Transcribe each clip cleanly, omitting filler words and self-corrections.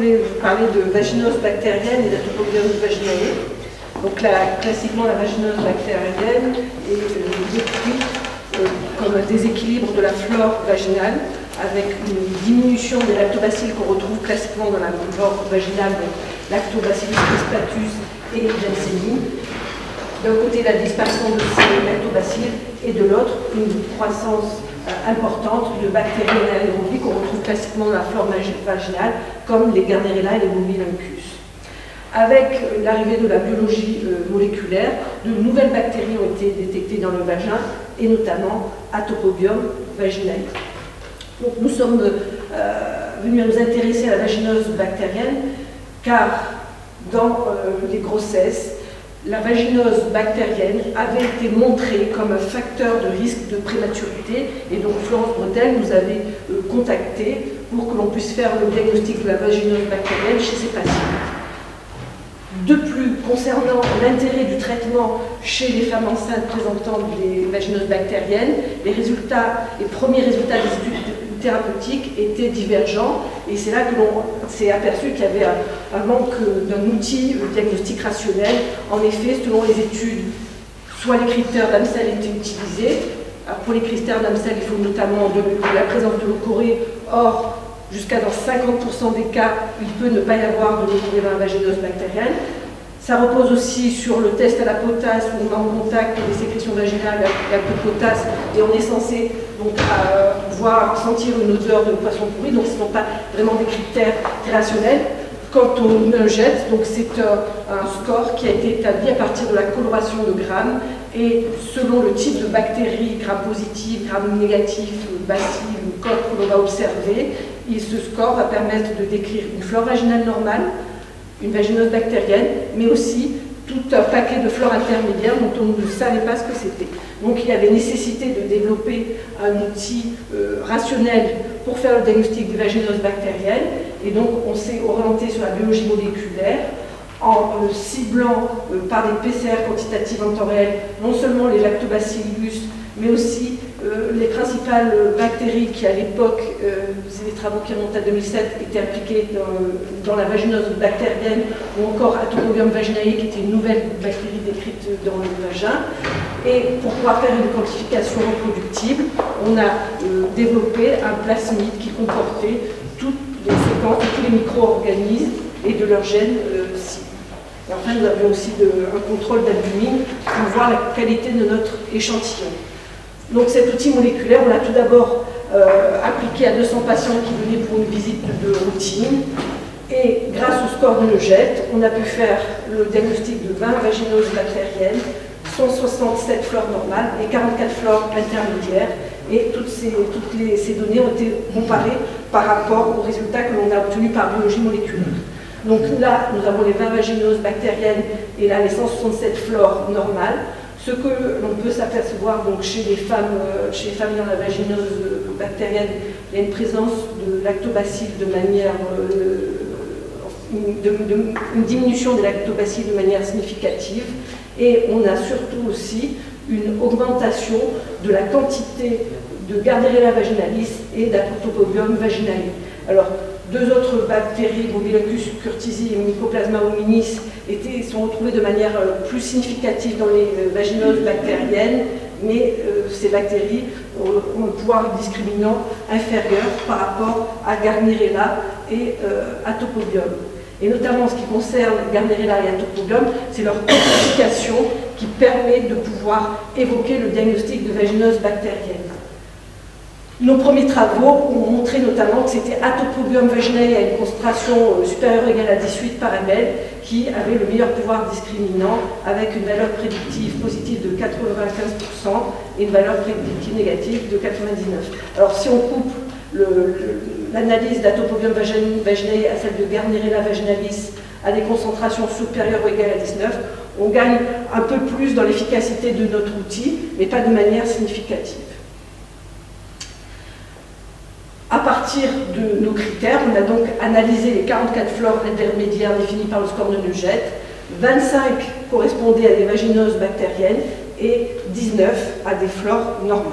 voulais vous parler de vaginose bactérienne et d'Atopobium vaginae. Donc classiquement, la vaginose bactérienne est décrite comme un déséquilibre de la flore vaginale, avec une diminution des lactobacilles qu'on retrouve classiquement dans la flore vaginale, donc lactobacillus crispatus et Jensenii. D'un côté, la dispersion de ces lactobacilles et de l'autre, une croissance importante de bactéries anaérobies qu'on retrouve classiquement dans la flore vaginale, comme les Gardnerella et les Bombylincus. Avec l'arrivée de la biologie moléculaire, de nouvelles bactéries ont été détectées dans le vagin, et notamment Atopobium vaginae. Donc nous sommes venus à nous intéresser à la vaginose bactérienne, car dans les grossesses, la vaginose bactérienne avait été montrée comme un facteur de risque de prématurité, et donc Florence Bretel nous avait contacté pour que l'on puisse faire le diagnostic de la vaginose bactérienne chez ces patients. De plus, concernant l'intérêt du traitement chez les femmes enceintes présentant des vaginoses bactériennes, les premiers résultats des études thérapeutiques étaient divergents, et c'est là que l'on s'est aperçu qu'il y avait un manque d'un outil diagnostique rationnel. En effet, selon les études, soit les critères d'Amsel étaient utilisés. Alors pour les critères d'Amsel, il faut notamment de la présence de leucorrhée. Or, jusqu'à dans 50% des cas, il peut ne pas y avoir de leucorrhée dans la vaginose bactérienne. Ça repose aussi sur le test à la potasse, où on est en contact des sécrétions vaginales avec le potasse, et on est censé donc sentir une odeur de poisson pourri, donc ce ne sont pas vraiment des critères rationnels. Quant au nungette, donc c'est un score qui a été établi à partir de la coloration de Gram, et selon le type de bactéries, Gram positif, Gram négatif, bacille ou coque que l'on va observer, ce score va permettre de décrire une flore vaginale normale, une vaginose bactérienne, mais aussi tout un paquet de flore intermédiaire dont on ne savait pas ce que c'était. Donc il y avait nécessité de développer un outil rationnel pour faire le diagnostic des vaginoses bactériennes, et donc on s'est orienté sur la biologie moléculaire en ciblant par des PCR quantitatives en temps réel non seulement les lactobacillus, mais aussi les principales bactéries qui à l'époque, c'est des travaux qui remontent à 2007, étaient impliquées dans la vaginose bactérienne, ou encore Atopobium vaginae qui était une nouvelle bactérie décrite dans le vagin. Et pour pouvoir faire une quantification reproductible, on a développé un plasmide qui comportait toutes les séquences de tous les micro-organismes et de leurs gènes cibles. Et enfin, nous avions aussi un contrôle d'albumine pour voir la qualité de notre échantillon. Donc cet outil moléculaire, on l'a tout d'abord appliqué à 200 patients qui venaient pour une visite de routine. Et grâce au score de Neuget, on a pu faire le diagnostic de 20 vaginoses bactériennes, 167 flores normales et 44 flores intermédiaires. Et toutes ces données ont été comparées par rapport aux résultats que l'on a obtenus par biologie moléculaire. Donc là, nous avons les 20 vaginoses bactériennes et là, les 167 flores normales. Ce que l'on peut s'apercevoir donc chez les femmes ayant la vaginose bactérienne, il y a une présence de lactobacilles de manière, une diminution des lactobacilles de manière significative, et on a surtout aussi une augmentation de la quantité de Gardnerella vaginalis et d'Atopobium vaginae. Alors, deux autres bactéries, Bombylincus curtisi et Mycoplasma hominis, sont retrouvées de manière plus significative dans les vaginoses bactériennes, mais ces bactéries ont un pouvoir discriminant inférieur par rapport à Gardnerella et Atopobium. Et notamment en ce qui concerne Gardnerella et Atopobium, c'est leur quantification qui permet de pouvoir évoquer le diagnostic de vaginose bactérienne. Nos premiers travaux ont montré notamment que c'était Atopobium vaginae à une concentration supérieure ou égale à 18 par ml qui avait le meilleur pouvoir discriminant, avec une valeur prédictive positive de 95% et une valeur prédictive négative de 99%. Alors si on coupe l'analyse d'Atopobium vaginae à celle de Gardnerella vaginalis à des concentrations supérieures ou égales à 19, on gagne un peu plus dans l'efficacité de notre outil, mais pas de manière significative. À partir de nos critères, on a donc analysé les 44 flores intermédiaires définies par le score de Neuget. 25 correspondaient à des vaginoses bactériennes et 19 à des flores normales.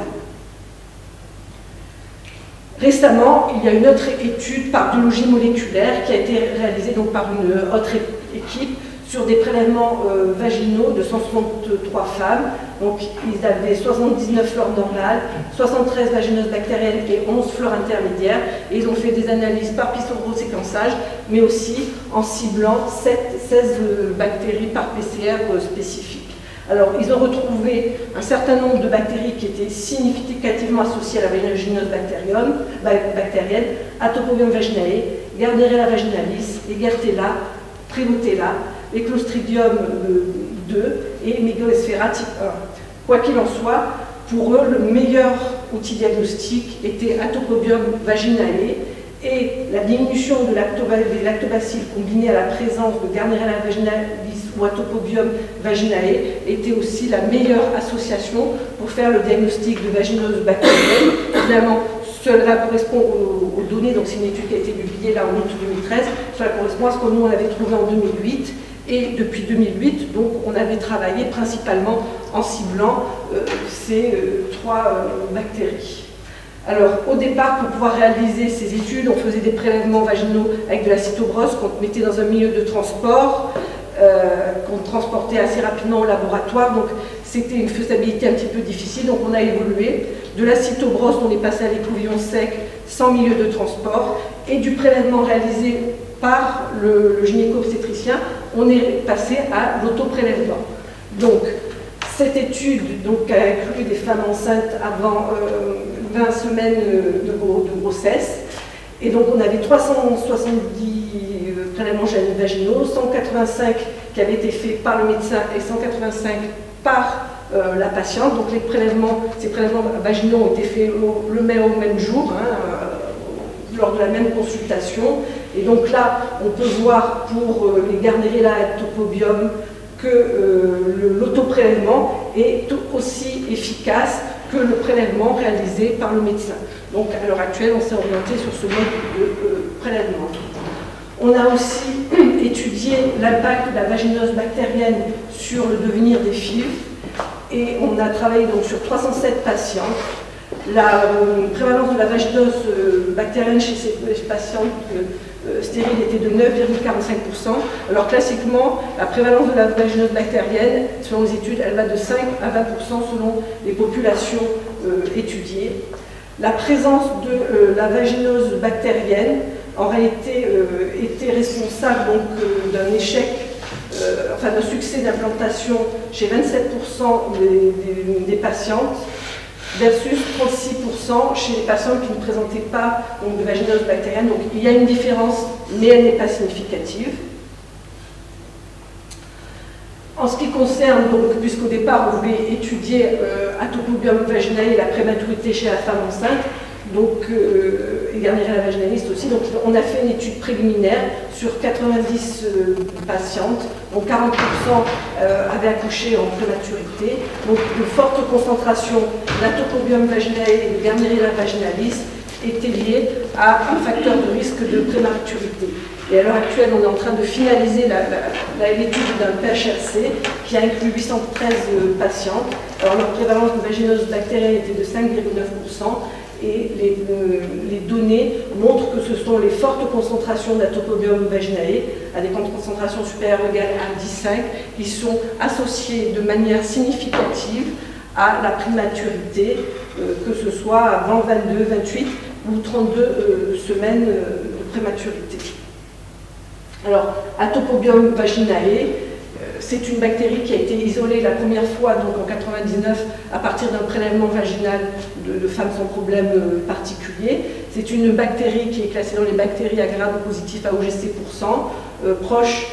Récemment, il y a une autre étude par biologie moléculaire qui a été réalisée donc, par une autre équipe sur des prélèvements vaginaux de 163 femmes. Donc, ils avaient 79 fleurs normales, 73 vaginoses bactériennes et 11 fleurs intermédiaires. Et ils ont fait des analyses par piston-séquençage, mais aussi en ciblant 16 bactéries par PCR spécifiques. Alors, ils ont retrouvé un certain nombre de bactéries qui étaient significativement associées à la vaginose bactérienne, Atopobium vaginae, Gardnerella vaginalis, Egertella, Prevotella, et Clostridium 2 et Megasphaera type 1. Quoi qu'il en soit, pour eux, le meilleur outil diagnostique était Atopobium vaginae, et la diminution des lactobacilles combinée à la présence de Gardnerella vaginalis ou Atopobium vaginae était aussi la meilleure association pour faire le diagnostic de vaginose bactérienne. Évidemment, cela correspond aux données, donc c'est une étude qui a été publiée là en août 2013, cela correspond à ce que nous on avait trouvé en 2008. Et depuis 2008, donc, on avait travaillé principalement en ciblant ces trois bactéries. Alors, au départ, pour pouvoir réaliser ces études, on faisait des prélèvements vaginaux avec de la cytobrosse qu'on mettait dans un milieu de transport, qu'on transportait assez rapidement au laboratoire. Donc, c'était une faisabilité un petit peu difficile. Donc, on a évolué de la cytobrosse, on est passé à l'écouvillon sec sans milieu de transport, et du prélèvement réalisé par le gynéco-obstétricien, on est passé à l'autoprélèvement. Donc, cette étude donc, a inclus des femmes enceintes avant 20 semaines de grossesse. Et donc, on avait 370 prélèvements vaginaux, 185 qui avaient été faits par le médecin et 185 par la patiente. Donc, ces prélèvements vaginaux ont été faits au même jour, lors de la même consultation. Et donc là, on peut voir pour les Gardnerella Atopobium que l'autoprélèvement est aussi efficace que le prélèvement réalisé par le médecin. Donc à l'heure actuelle, on s'est orienté sur ce mode de prélèvement. On a aussi étudié l'impact de la vaginose bactérienne sur le devenir des FIV, et on a travaillé donc sur 307 patientes. La prévalence de la vaginose bactérienne chez ces patientes stériles était de 9,45%. Alors classiquement, la prévalence de la vaginose bactérienne, selon les études, elle va de 5 à 20% selon les populations étudiées. La présence de la vaginose bactérienne, en réalité, était responsable d'un échec, enfin d'un succès d'implantation chez 27% des patientes, versus 36% chez les patients qui ne présentaient pas de vaginose bactérienne. Donc il y a une différence, mais elle n'est pas significative. En ce qui concerne, puisqu'au départ on voulait étudier Atopobium vaginae et la prématurité chez la femme enceinte, et Gardnerella vaginalis aussi, donc on a fait une étude préliminaire sur 90 patientes, donc 40% avaient accouché en prématurité, donc de fortes concentrations d'Atopobium vaginae et de Gardnerella vaginalis étaient liées à un facteur de risque de prématurité. Et à l'heure actuelle, on est en train de finaliser l'étude d'un PHRC qui a inclus 813 patientes. Alors leur prévalence de vaginose bactérienne était de 5,9%. Et les données montrent que ce sont les fortes concentrations d'Atopobium vaginae, à des concentrations supérieures ou égales à 10,5, qui sont associées de manière significative à la prématurité, que ce soit avant 22, 28 ou 32 semaines de prématurité. Alors, Atopobium vaginae, c'est une bactérie qui a été isolée la première fois, donc en 1999, à partir d'un prélèvement vaginal de femmes sans problème particulier. C'est une bactérie qui est classée dans les bactéries à grade positif à OGC%, proche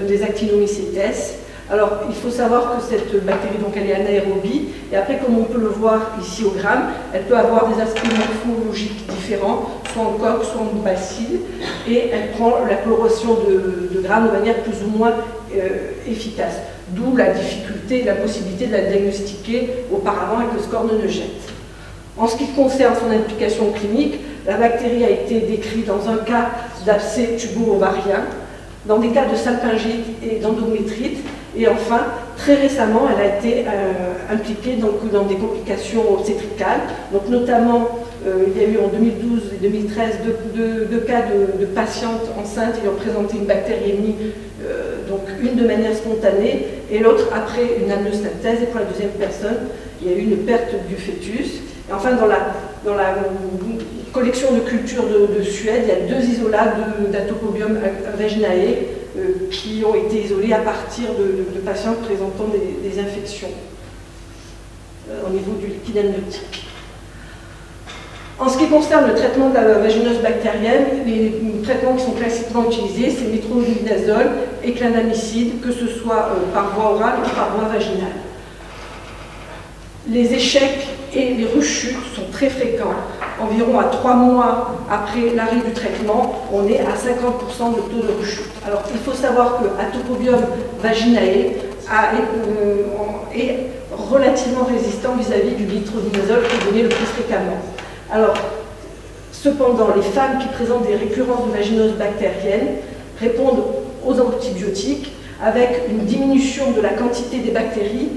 des Actinomycetes. Alors, il faut savoir que cette bactérie, donc, elle est anaérobie, et après, comme on peut le voir ici au gramme, elle peut avoir des aspects morphologiques différents, soit en coque, soit en bacille, et elle prend la coloration de gramme de manière plus ou moins efficace. D'où la difficulté et la possibilité de la diagnostiquer auparavant avec le score de Neuget. En ce qui concerne son implication clinique, la bactérie a été décrite dans un cas d'abcès tubo-ovarien, dans des cas de salpingite et d'endométrite, et enfin, très récemment, elle a été impliquée dans des complications obstétricales, donc notamment il y a eu en 2012 et 2013 deux cas de patientes enceintes ayant présenté une bactériémie, donc une de manière spontanée et l'autre après une amniosynthèse. Et pour la deuxième personne, il y a eu une perte du fœtus. Et enfin, dans la collection de cultures de Suède, il y a 2 isolats d'Atopobium vaginae qui ont été isolés à partir de patients présentant des infections au niveau du liquide amniotique. En ce qui concerne le traitement de la vaginose bactérienne, les traitements qui sont classiquement utilisés, c'est métronidazole et clindamycine, que ce soit par voie orale ou par voie vaginale. Les échecs et les rechutes sont très fréquents. Environ à 3 mois après l'arrêt du traitement, on est à 50% de taux de rechute. Alors il faut savoir que Atopobium vaginae est relativement résistant vis-à-vis du métronidazole qui est donné le plus fréquemment. Alors, cependant, les femmes qui présentent des récurrences de vaginose bactérienne répondent aux antibiotiques avec une diminution de la quantité des bactéries,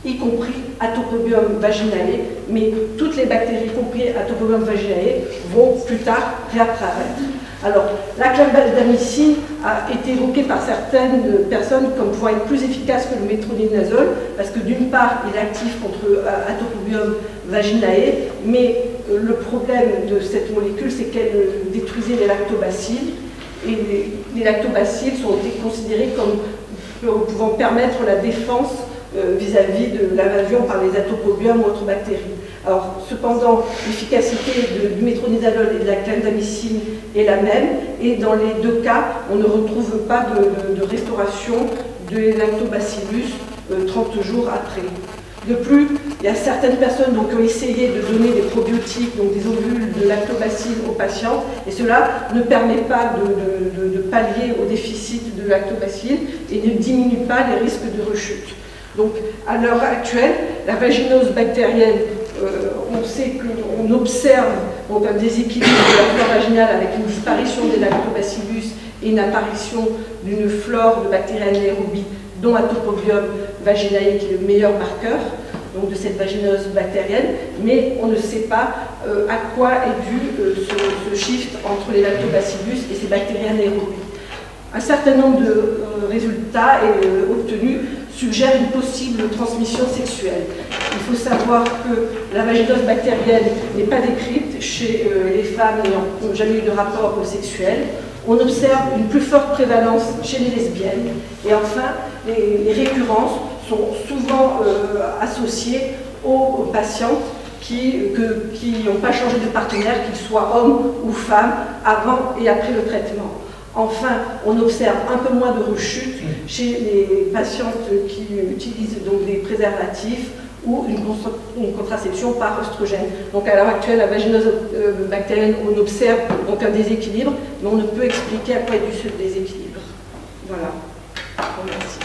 y compris Atopobium vaginae, mais toutes les bactéries, y compris Atopobium vaginae, vont plus tard réapparaître. Alors, la clindamycine a été évoquée par certaines personnes comme pouvant être plus efficace que le métronidazole, parce que d'une part, il est actif contre Atopobium vaginae, mais le problème de cette molécule, c'est qu'elle détruisait les lactobacilles, et les lactobacilles sont considérés comme pouvant permettre la défense vis-à-vis de l'invasion par les atopobiums ou autres bactéries. Alors, cependant, l'efficacité du métronidazole et de la clindamycine est la même, et dans les 2 cas, on ne retrouve pas de restauration de lactobacillus 30 jours après. De plus, il y a certaines personnes qui ont essayé de donner des probiotiques, donc des ovules de lactobacilles aux patients, et cela ne permet pas de pallier au déficit de lactobacilles et ne diminue pas les risques de rechute. Donc, à l'heure actuelle, la vaginose bactérienne, on sait qu'on observe donc un déséquilibre de la flore vaginale avec une disparition des lactobacillus et une apparition d'une flore de bactéries anaérobies, dont Atopobium vaginae, qui est le meilleur marqueur donc, de cette vaginose bactérienne, mais on ne sait pas à quoi est dû ce shift entre les lactobacillus et ces bactéries anaérobies. Un certain nombre de résultats obtenus suggèrent une possible transmission sexuelle. Il faut savoir que la vaginose bactérienne n'est pas décrite chez les femmes n'ayant jamais eu de rapport sexuel. On observe une plus forte prévalence chez les lesbiennes. Et enfin, les récurrences sont souvent associées aux patientes qui n'ont pas changé de partenaire, qu'ils soient hommes ou femmes, avant et après le traitement. Enfin, on observe un peu moins de rechute chez les patientes qui utilisent donc des préservatifs ou une contraception par oestrogène. Donc à l'heure actuelle, la vaginose bactérienne, on observe donc un déséquilibre, mais on ne peut expliquer à quoi est dû ce déséquilibre. Voilà. Merci.